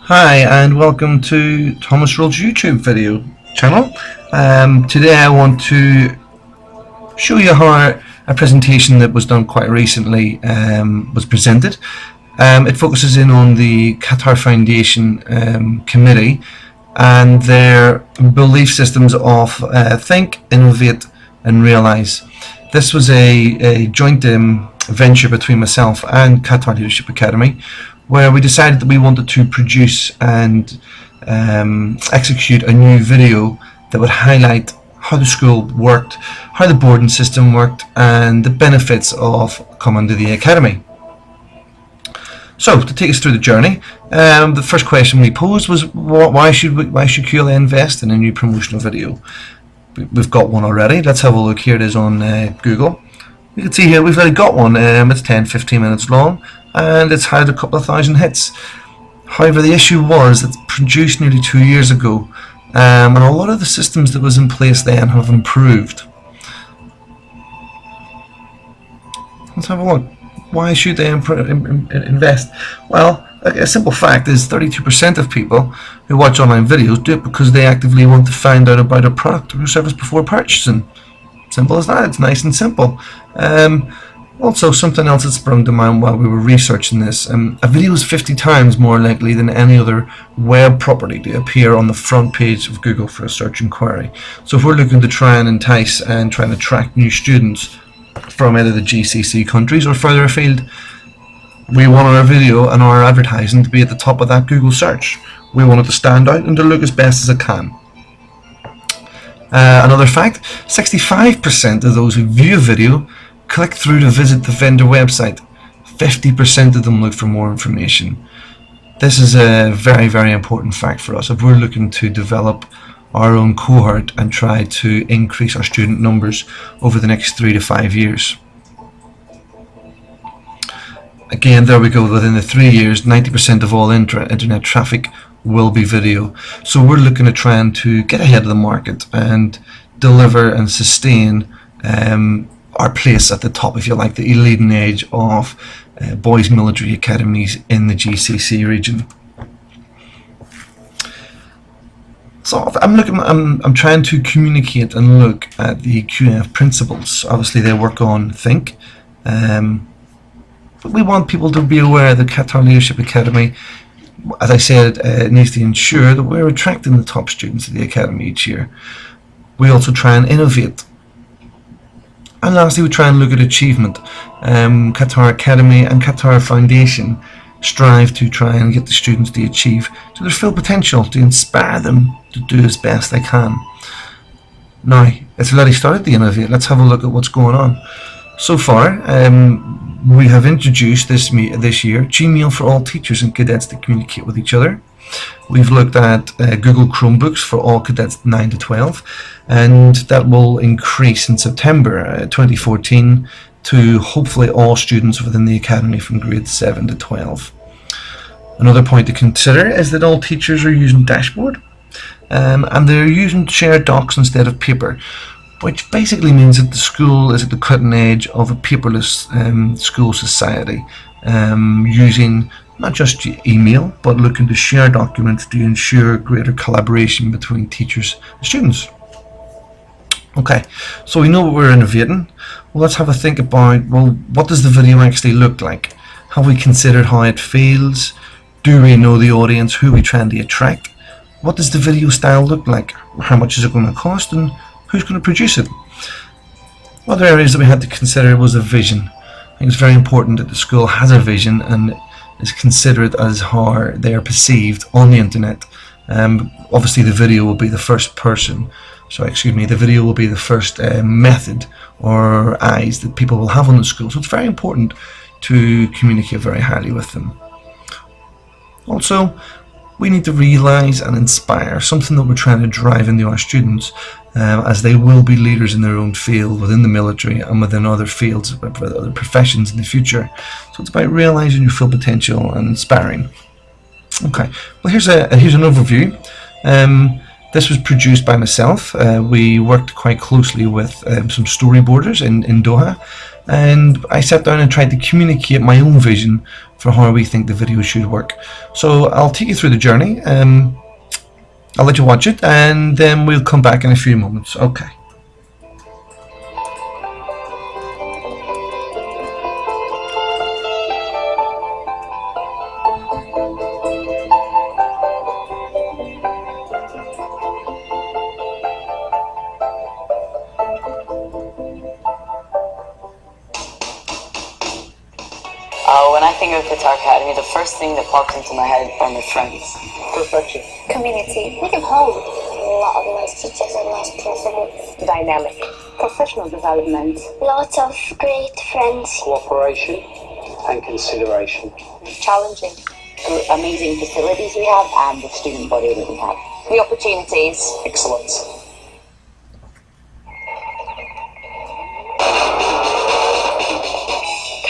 Hi and welcome to Thomas Rolt's YouTube video channel. Today I want to show you how a presentation that was done quite recently was presented. It focuses in on the Qatar Foundation committee and their belief systems of think, innovate and realise. This was a joint venture between myself and Qatar Leadership Academy, where we decided that we wanted to produce and execute a new video that would highlight how the school worked, how the boarding system worked, and the benefits of coming to the academy. So, to take us through the journey, the first question we posed was why should QLA invest in a new promotional video? We've got one already. Let's have a look. Here it is on Google. You can see here we've already got one. It's 10-15 minutes long and it's had a couple of thousand hits. However, the issue was it's produced nearly 2 years ago, and a lot of the systems that was in place then have improved. Let's have a look. Why should they invest? Well, a simple fact is 32% of people who watch online videos do it because they actively want to find out about a product or service before purchasing. Simple as that. It's nice and simple. Also, something else that sprung to mind while we were researching this, a video is 50 times more likely than any other web property to appear on the front page of Google for a search inquiry. So if we're looking to try and entice and try and attract new students from either the GCC countries or further afield, we want our video and our advertising to be at the top of that Google search. We want it to stand out and to look as best as it can. Another fact, 65% of those who view a video click through to visit the vendor website. 50% of them look for more information. This is a very, very important fact for us if we're looking to develop our own cohort and try to increase our student numbers over the next 3 to 5 years. Again, there we go. Within the 3 years, 90% of all internet traffic will be video. So we're looking at trying to get ahead of the market and deliver and sustain our place at the top, if you like, the leading edge of boys military academies in the GCC region. So I'm trying to communicate and look at the QF principles. Obviously they work on think, but we want people to be aware that Qatar Leadership Academy, as I said, needs to ensure that we're attracting the top students to the academy each year. We also try and innovate. And lastly, we try and look at achievement. Qatar Academy and Qatar Foundation strive to try and get the students to achieve to their full potential, to inspire them to do as best they can. Now, it's already started to innovate. Let's have a look at what's going on. So far, we have introduced this year Gmail for all teachers and cadets to communicate with each other. We've looked at Google Chromebooks for all cadets 9 to 12, and that will increase in September 2014 to hopefully all students within the academy from grades 7 to 12. Another point to consider is that all teachers are using Dashboard, and they're using shared docs instead of paper, which basically means that the school is at the cutting edge of a paperless school society, using not just email, but looking to share documents to ensure greater collaboration between teachers and students. Okay, so we know what we're innovating. Well, let's have a think about, well, what does the video actually look like? Have we considered how it feels? Do we know the audience, who we're trying to attract? What does the video style look like? How much is it going to cost, and who's going to produce it? Other areas that we had to consider was a vision. I think it's very important that the school has a vision and is considered as how they are perceived on the internet. Obviously the video will be the first the video will be the first method or eyes that people will have on the school, so it's very important to communicate very highly with them. Also, we need to realise and inspire, something that we're trying to drive into our students, as they will be leaders in their own field within the military and within other fields, other professions in the future. So it's about realising your full potential and inspiring. Okay, well here's an overview. This was produced by myself. We worked quite closely with some storyboarders in Doha, and I sat down and tried to communicate my own vision for how we think the video should work. So I'll take you through the journey. I'll let you watch it, and then we'll come back in a few moments. Okay. When I think of Qatar Academy, the first thing that pops into my head are my friends. Perfection. Community. Making home. A lot of nice teachers and nice principals. Dynamic. Professional development. Lots of great friends. Cooperation and consideration. Challenging. The amazing facilities we have and the student body that we have. The opportunities. Excellence.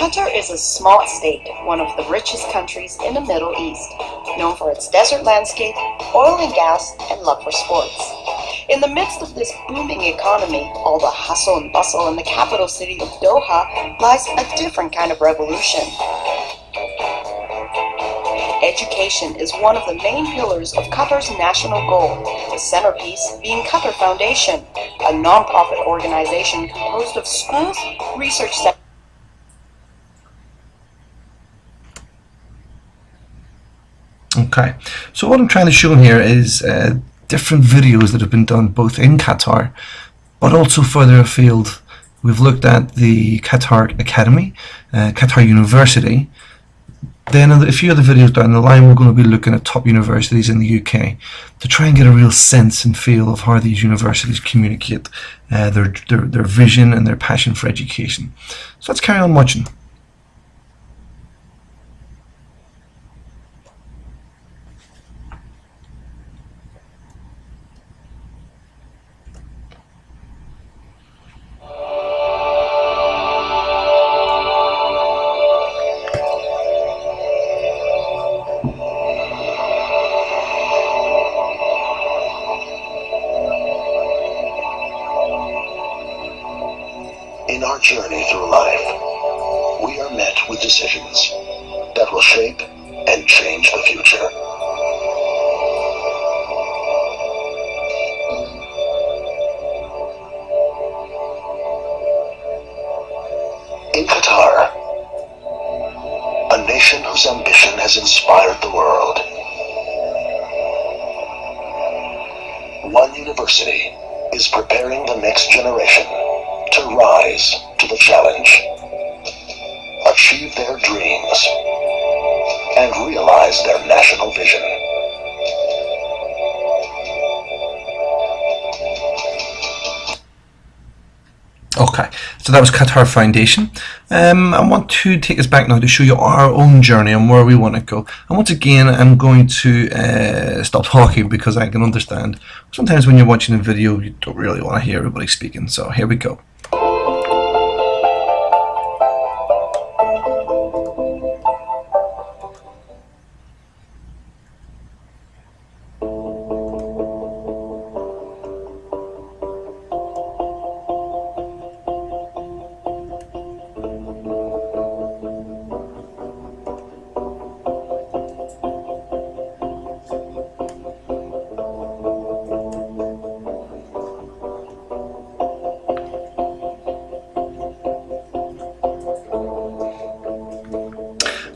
Qatar is a small state, one of the richest countries in the Middle East, known for its desert landscape, oil and gas, and love for sports. In the midst of this booming economy, all the hustle and bustle in the capital city of Doha lies a different kind of revolution. Education is one of the main pillars of Qatar's national goal, the centerpiece being Qatar Foundation, a non-profit organization composed of schools, research centers. Okay, so what I'm trying to show here is different videos that have been done both in Qatar but also further afield. We've looked at the Qatar Academy, Qatar University. Then a few other videos down the line we're going to be looking at top universities in the UK to try and get a real sense and feel of how these universities communicate their vision and their passion for education. So let's carry on watching. In our journey through life, we are met with decisions that will shape and change the future. In Qatar, a nation whose ambition has inspired the world, one university is preparing the next generation to rise to the challenge, achieve their dreams, and realize their national vision. Okay, so that was Qatar Foundation. I want to take us back now to show you our own journey and where we want to go. And once again, I'm going to stop talking because I can understand sometimes when you're watching a video you don't really want to hear everybody speaking. So here we go.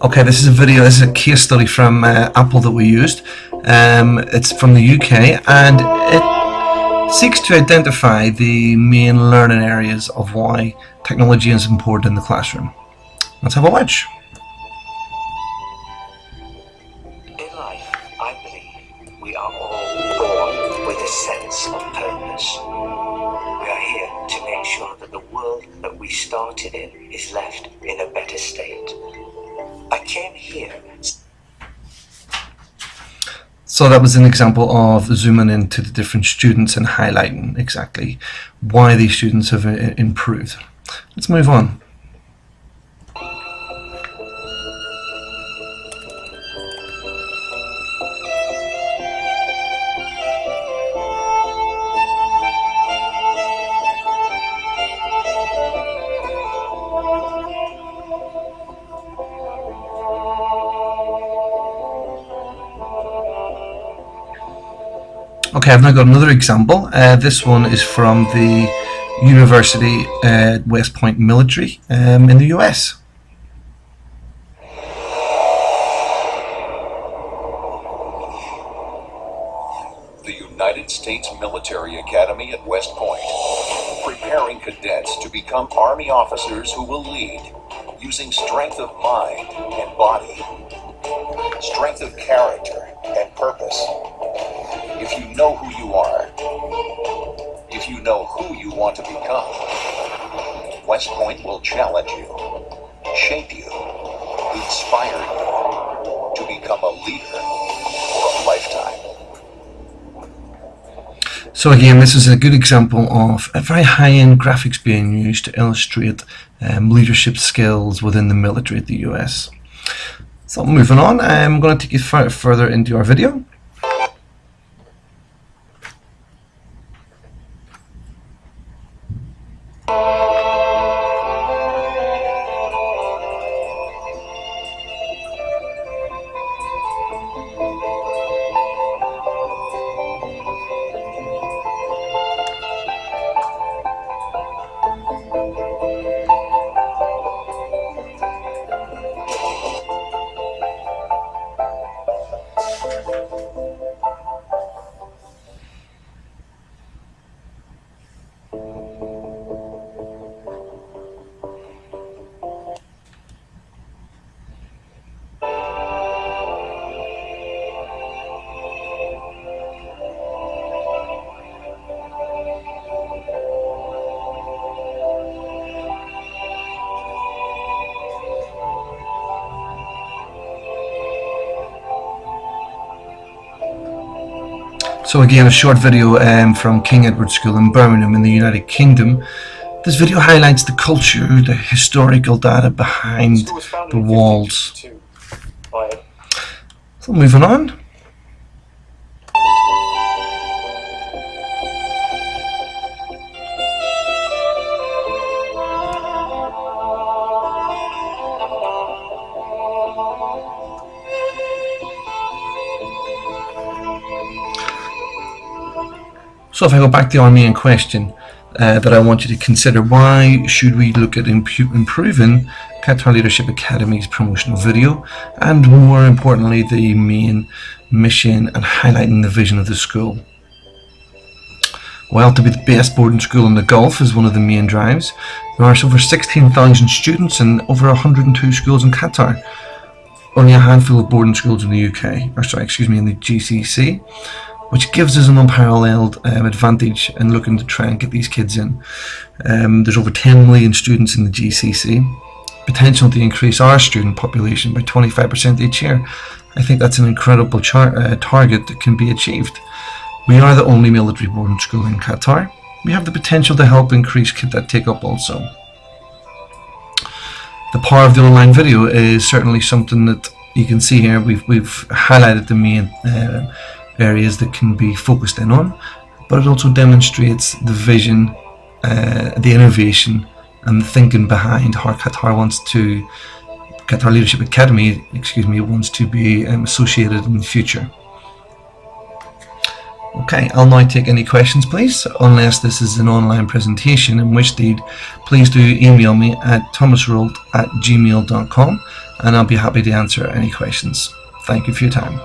Okay, this is a video, this is a case study from Apple that we used. It's from the UK and it seeks to identify the main learning areas of why technology is important in the classroom. Let's have a watch. In life, I believe we are all born with a sense of purpose. We are here to make sure that the world that we started in is left in a better state. I came here. So that was an example of zooming into the different students and highlighting exactly why these students have improved. Let's move on. Okay, I've now got another example. This one is from the University West Point Military in the US. The United States Military Academy at West Point, preparing cadets to become Army officers who will lead, using strength of mind and body, strength of character and purpose. If you know who you are, if you know who you want to become, West Point will challenge you, shape you, inspire you to become a leader for a lifetime. So again, this is a good example of a very high-end graphics being used to illustrate leadership skills within the military at the US. So moving on, I'm going to take you further into our video. So again, a short video from King Edward School in Birmingham in the United Kingdom. This video highlights the culture, the historical data behind the walls. So moving on. So if I go back to our main question that I want you to consider, why should we look at improving Qatar Leadership Academy's promotional video, and more importantly the main mission and highlighting the vision of the school? Well, to be the best boarding school in the Gulf is one of the main drives. There are over 16,000 students in over 102 schools in Qatar. Only a handful of boarding schools in the UK, or sorry, excuse me, in the GCC, which gives us an unparalleled advantage in looking to try and get these kids in. There's over 10 million students in the GCC, potential to increase our student population by 25% each year. I think that's an incredible target that can be achieved. We are the only military boarding school in Qatar. We have the potential to help increase cadet take-up also. The power of the online video is certainly something that you can see here. We've highlighted the main areas that can be focused in on, but it also demonstrates the vision, the innovation and the thinking behind how Qatar Leadership Academy, wants to be associated in the future. Okay, I'll now take any questions please, unless this is an online presentation, in which please do email me at thomasrolt@gmail.com and I'll be happy to answer any questions. Thank you for your time.